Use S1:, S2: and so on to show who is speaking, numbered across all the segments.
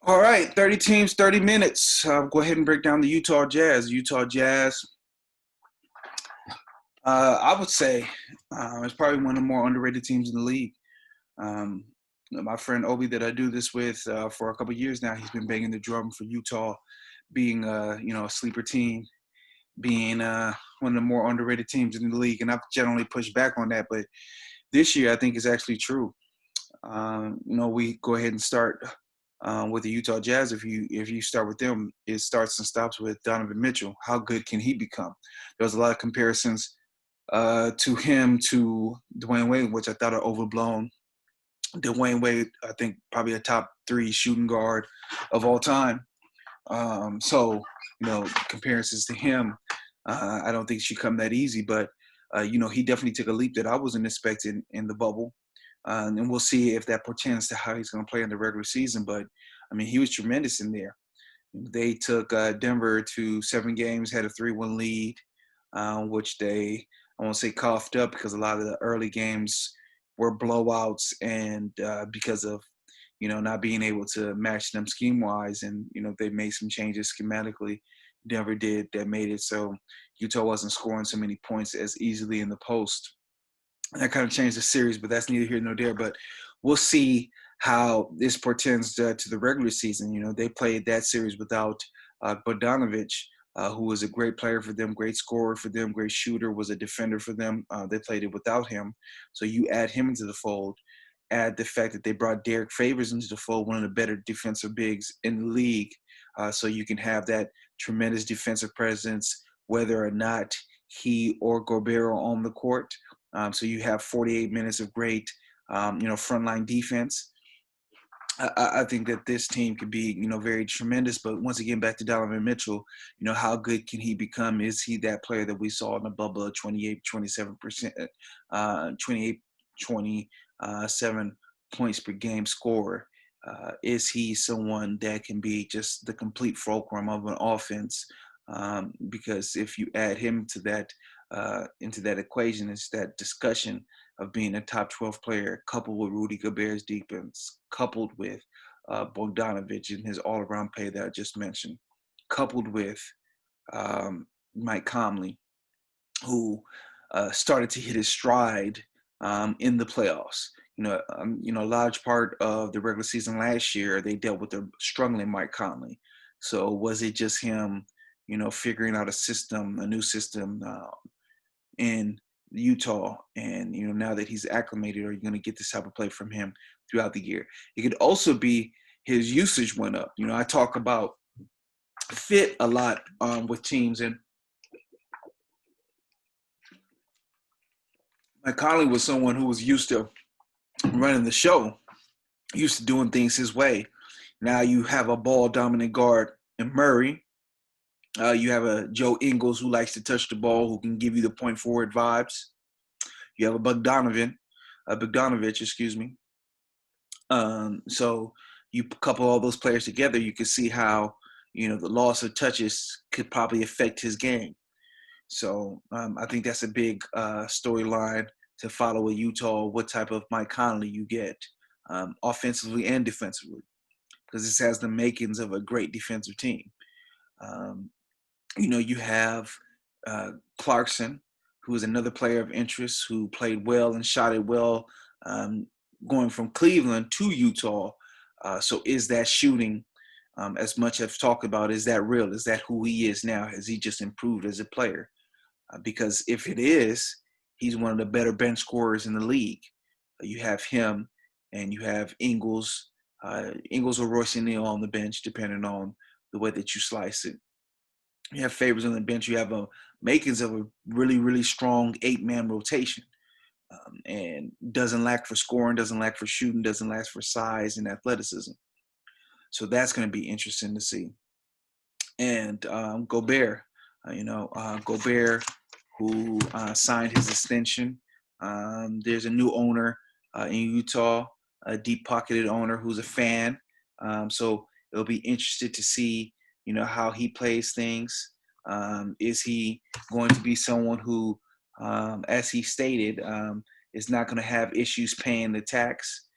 S1: All right, 30 teams, 30 minutes. Go ahead and break down the Utah Jazz. Utah Jazz, I would say, it's probably one of the more underrated teams in the league. Um, my friend Obi, that I do this with for a couple of years now, he's been banging the drum for Utah being, a sleeper team, being one of the more underrated teams in the league. And I've generally pushed back on that, but this year I think is actually true. We go ahead and start with the Utah Jazz. If you start with them, it starts and stops with Donovan Mitchell. How good can he become? There's a lot of comparisons to him to Dwayne Wade, which I thought are overblown. Dwayne Wade, I think, probably a top three shooting guard of all time. Comparisons to him, I don't think should come that easy. But he definitely took a leap that I wasn't expecting in the bubble. And we'll see if that portends to how he's going to play in the regular season. But I mean, he was tremendous in there. They took Denver to 7 games, had a 3-1 lead, which I won't say coughed up because a lot of the early games were blowouts, and because of not being able to match them scheme wise, and they made some changes schematically. Denver did that made it so Utah wasn't scoring so many points as easily in the post. That kind of changed the series, but that's neither here nor there. But we'll see how this portends to the regular season. They played that series without Bogdanovic, who was a great player for them, great scorer for them, great shooter, was a defender for them. They played it without him. So you add him into the fold, add the fact that they brought Derek Favors into the fold, one of the better defensive bigs in the league. So you can have that tremendous defensive presence, whether or not he or Gobert are on the court. So you have 48 minutes of great, frontline defense. I think that this team could be, very tremendous. But once again, back to Donovan Mitchell, how good can he become? Is he that player that we saw in the bubble, 28, 27%, 28, 27 points per game scorer? Is he someone that can be just the complete fulcrum of an offense? Because if you add him to that into that equation, it's that discussion of being a top 12 player, coupled with Rudy Gobert's defense, coupled with Bogdanovic and his all-around play that I just mentioned, coupled with Mike Conley, who started to hit his stride in the playoffs. A large part of the regular season last year, they dealt with the struggling Mike Conley. So was it just him, figuring out a new system in Utah, and now that he's acclimated, are you going to get this type of play from him throughout the year? It could also be his usage went up. I talk about fit a lot with teams, and Mike Conley was someone who was used to running the show, used to doing things his way. Now you have a ball dominant guard in Murray. You have a Joe Ingles who likes to touch the ball, who can give you the point forward vibes. You have a Bogdanovic, excuse me. So you couple all those players together, you can see how the loss of touches could probably affect his game. So I think that's a big storyline to follow with Utah. What type of Mike Conley you get, offensively and defensively, because this has the makings of a great defensive team. Um, you have Clarkson, who is another player of interest who played well and shot it well, going from Cleveland to Utah. So is that shooting, as much as talked about, is that real? Is that who he is now? Has he just improved as a player? Because if it is, he's one of the better bench scorers in the league. You have him, and you have Ingles. Ingles or Royce O'Neal on the bench, depending on the way that you slice it. You have Favors on the bench. You have a makings of a really, really strong 8-man rotation, and doesn't lack for scoring, doesn't lack for shooting, doesn't lack for size and athleticism. So that's going to be interesting to see. And Gobert, Gobert, who signed his extension. There's a new owner in Utah, a deep-pocketed owner who's a fan. So it'll be interested to see, how he plays things. Is he going to be someone who, as he stated, is not going to have issues paying the tax?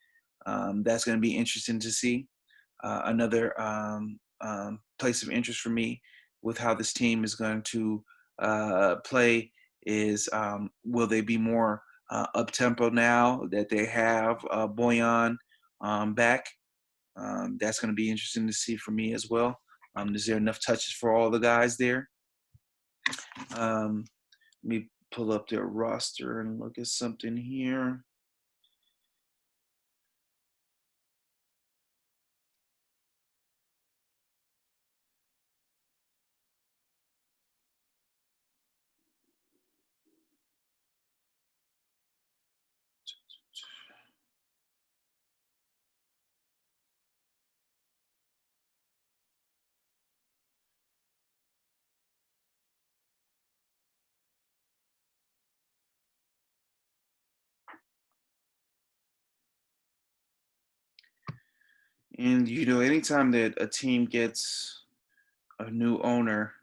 S1: That's going to be interesting to see. Another place of interest for me with how this team is going to play is will they be more up tempo now that they have Boyan back? That's going to be interesting to see for me as well. Is there enough touches for all the guys there? Let me pull up their roster and look at something here. And anytime that a team gets a new owner,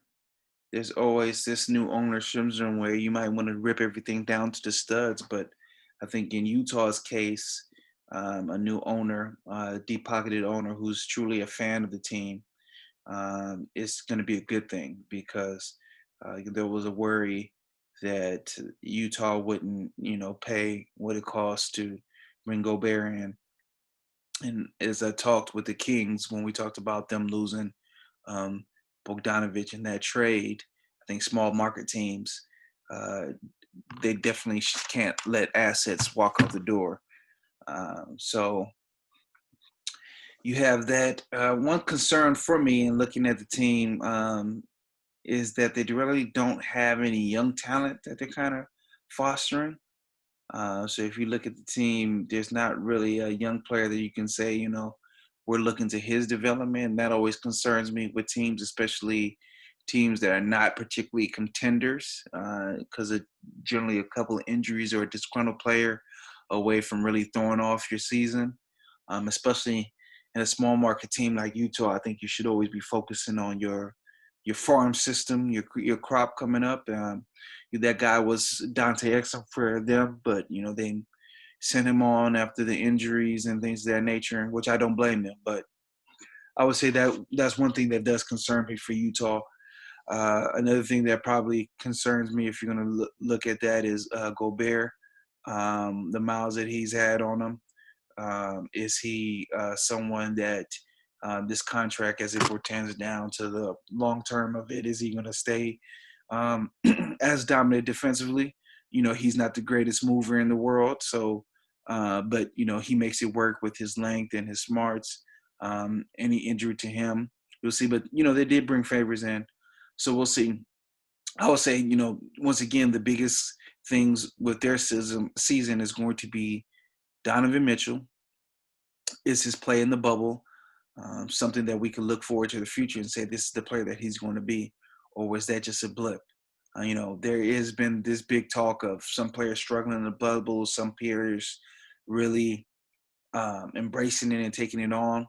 S1: there's always this new owner syndrome where you might want to rip everything down to the studs. But I think in Utah's case, a new owner, a deep-pocketed owner who's truly a fan of the team, is going to be a good thing because there was a worry that Utah wouldn't, pay what it costs to bring Gobert in. And as I talked with the Kings when we talked about them losing um, Bogdanovic in that trade, I think small market teams, uh, they definitely can't let assets walk out the door. So you have that. One concern for me in looking at the team is that they really don't have any young talent that they're kind of fostering. So if you look at the team, there's not really a young player that you can say, we're looking to his development. That always concerns me with teams, especially teams that are not particularly contenders, because of generally a couple of injuries or a disgruntled player away from really throwing off your season. Especially in a small market team like Utah, I think you should always be focusing on your farm system, your crop coming up. That guy was Dante Exum for them, but they sent him on after the injuries and things of that nature, which I don't blame them. But I would say that that's one thing that does concern me for Utah. Another thing that probably concerns me, if you're going to look at that, is Gobert, the miles that he's had on him. Is he someone that this contract, as it pertains down to the long term of it, is he going to stay um, as dominant defensively? He's not the greatest mover in the world, so but he makes it work with his length and his smarts. Any injury to him, we'll see. But they did bring favors in, so we'll see. I would say, once again, the biggest things with their season is going to be Donovan Mitchell. Is his play in the bubble something that we can look forward to the future and say this is the player that he's going to be, or was that just a blip? There has been this big talk of some players struggling in the bubble, some players really embracing it and taking it on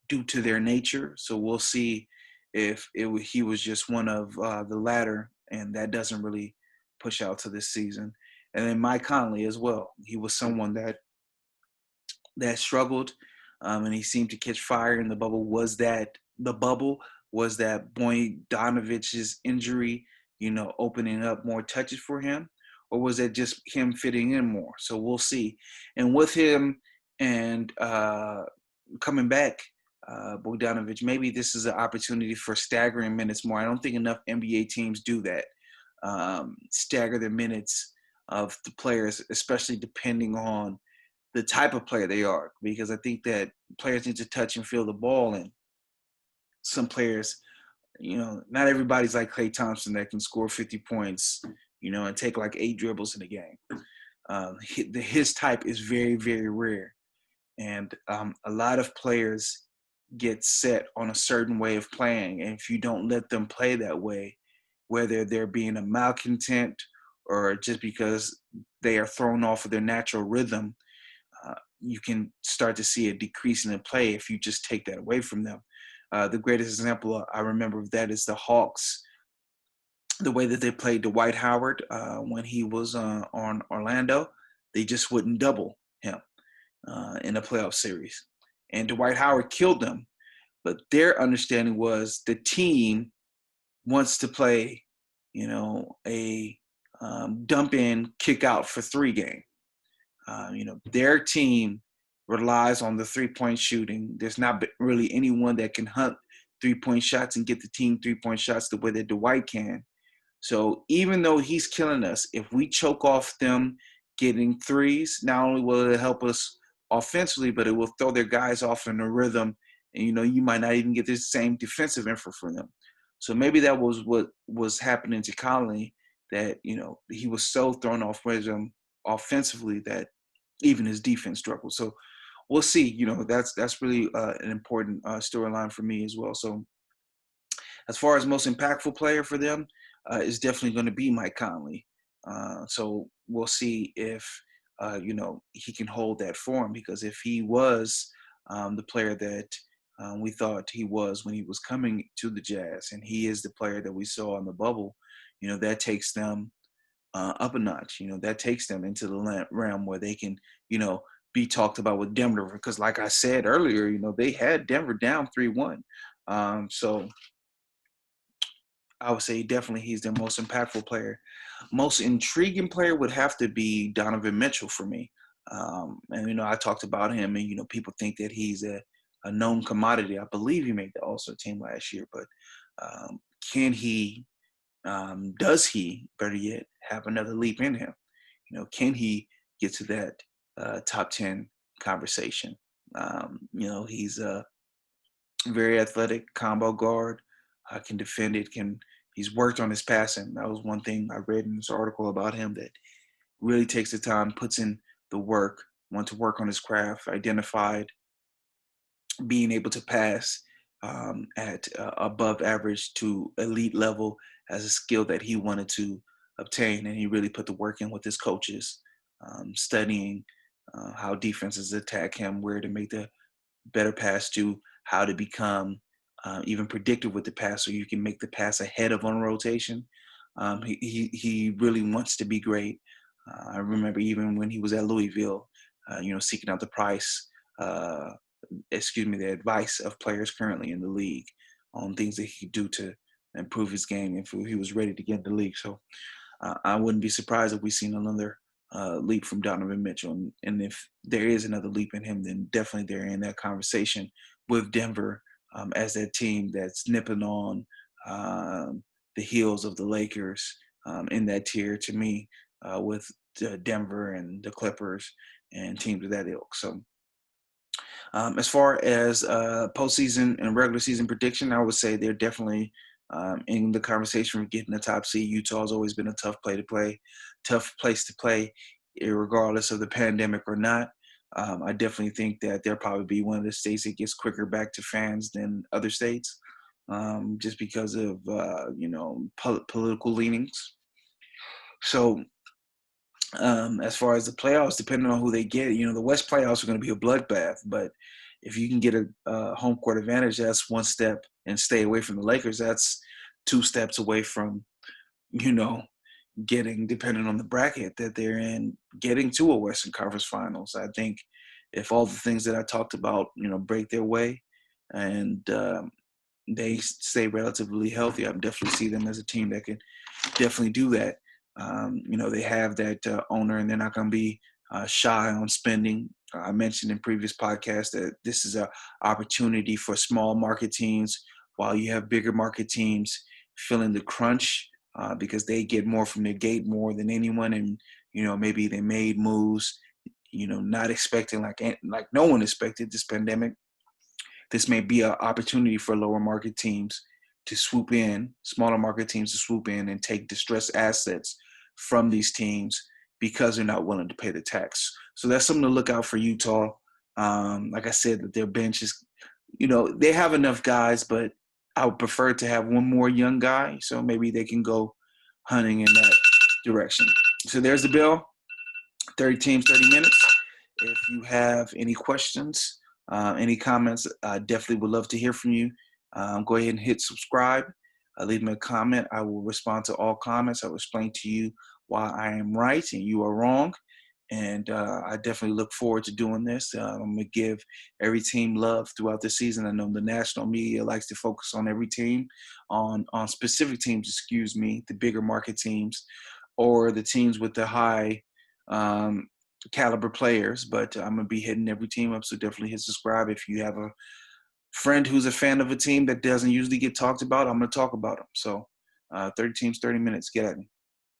S1: due to their nature. So we'll see if he was just one of the latter, and that doesn't really push out to this season. And then Mike Conley as well. He was someone that struggled, and he seemed to catch fire in the bubble. Was that the bubble? Was that Bogdanovic's injury, opening up more touches for him? Or was that just him fitting in more? So we'll see. And with him and coming back, Bogdanovic, maybe this is an opportunity for staggering minutes more. I don't think enough NBA teams do that. Stagger the minutes of the players, especially depending on the type of player they are, because I think that players need to touch and feel the ball. And some players, not everybody's like Klay Thompson that can score 50 points, and take like 8 dribbles in a game. His type is very, very rare. And a lot of players get set on a certain way of playing. And if you don't let them play that way, whether they're being a malcontent or just because they are thrown off of their natural rhythm, you can start to see a decrease in the play if you just take that away from them. The greatest example I remember of that is the Hawks, the way that they played Dwight Howard when he was on Orlando. They just wouldn't double him in a playoff series. And Dwight Howard killed them but their understanding was the team wants to play, a dump in, kick out for 3 game. Their team relies on the 3-point shooting. There's not really anyone that can hunt 3-point shots and get the team 3-point shots the way that Dwight can. So even though he's killing us, if we choke off them getting threes, not only will it help us offensively, but it will throw their guys off in a rhythm. And, you might not even get the same defensive effort from them. So maybe that was what was happening to Conley, that, he was so thrown off rhythm offensively that even his defense struggled. So we'll see. That's really an important storyline for me as well. So as far as most impactful player for them, is definitely going to be Mike Conley. So we'll see if he can hold that form, because if he was the player that we thought he was when he was coming to the Jazz, and he is the player that we saw in the bubble, that takes them up a notch. That takes them into the realm where they can, be talked about with Denver. Because like I said earlier, they had Denver down 3-1. So I would say definitely he's their most impactful player. Most intriguing player would have to be Donovan Mitchell for me. And I talked about him, and people think that he's a known commodity. I believe he made the All-Star team last year, but can he? Does he, better yet, have another leap in him? Can he get to that top 10 conversation? He's very athletic, combo guard, can defend it, he's worked on his passing. That was one thing I read in this article about him, that really takes the time, puts in the work, want to work on his craft, identified being able to pass at above average to elite level as a skill that he wanted to obtain. And he really put the work in with his coaches, studying how defenses attack him, where to make the better pass to, how to become even predictive with the pass so you can make the pass ahead of on rotation. He really wants to be great. I remember even when he was at Louisville, seeking out the advice of players currently in the league on things that he could do to improve his game if he was ready to get in the league. So I wouldn't be surprised if we seen another leap from Donovan Mitchell. And if there is another leap in him, then definitely they're in that conversation with Denver as that team that's nipping on the heels of the Lakers in that tier to me, with Denver and the Clippers and teams of that ilk. So as far as postseason and regular season prediction, I would say they're definitely in the conversation for getting the top seed. Utah's always been a tough place to play, regardless of the pandemic or not. I definitely think that they'll probably be one of the states that gets quicker back to fans than other states, just because of political leanings. So as far as the playoffs, depending on who they get, the West playoffs are going to be a bloodbath. But if you can get a home court advantage, that's one step, and stay away from the Lakers, that's 2 steps away from, getting, depending on the bracket that they're in, getting to a Western Conference Finals. I think if all the things that I talked about, break their way, and they stay relatively healthy, I definitely see them as a team that can definitely do that. They have that owner, and they're not going to be shy on spending. I mentioned in previous podcasts that this is an opportunity for small market teams, while you have bigger market teams feeling the crunch because they get more from their gate more than anyone. And, maybe they made moves, not expecting like no one expected this pandemic. This may be an opportunity for lower market teams to swoop in, smaller market teams to swoop in and take distressed assets from these teams because they're not willing to pay the tax. So that's something to look out for Utah. Like I said, that their bench is, they have enough guys, but I would prefer to have one more young guy. So maybe they can go hunting in that direction. So there's the bill. 30 teams, 30 minutes. If you have any questions, any comments, I definitely would love to hear from you. Go ahead and hit subscribe. Leave me a comment. I will respond to all comments. I will explain to you why I am right and you are wrong. And I definitely look forward to doing this. I'm going to give every team love throughout the season. I know the national media likes to focus on every team, on specific teams, excuse me, the bigger market teams or the teams with the high um, caliber players. But I'm going to be hitting every team up, so definitely hit subscribe. If you have a friend who's a fan of a team that doesn't usually get talked about, I'm going to talk about them. So 30 teams, 30 minutes. Get at me.